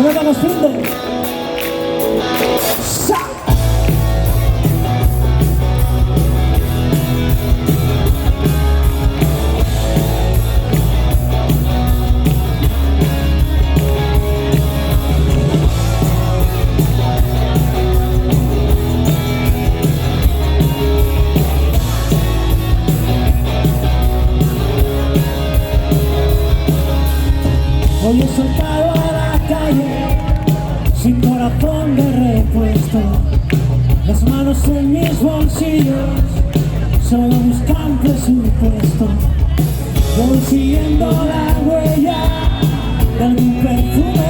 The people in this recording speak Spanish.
nos damos fin de... Hoy he soltado a la calle sin corazón de repuesto, las manos en mis bolsillos, solo buscando presupuesto. Voy siguiendo la huella de algún perfume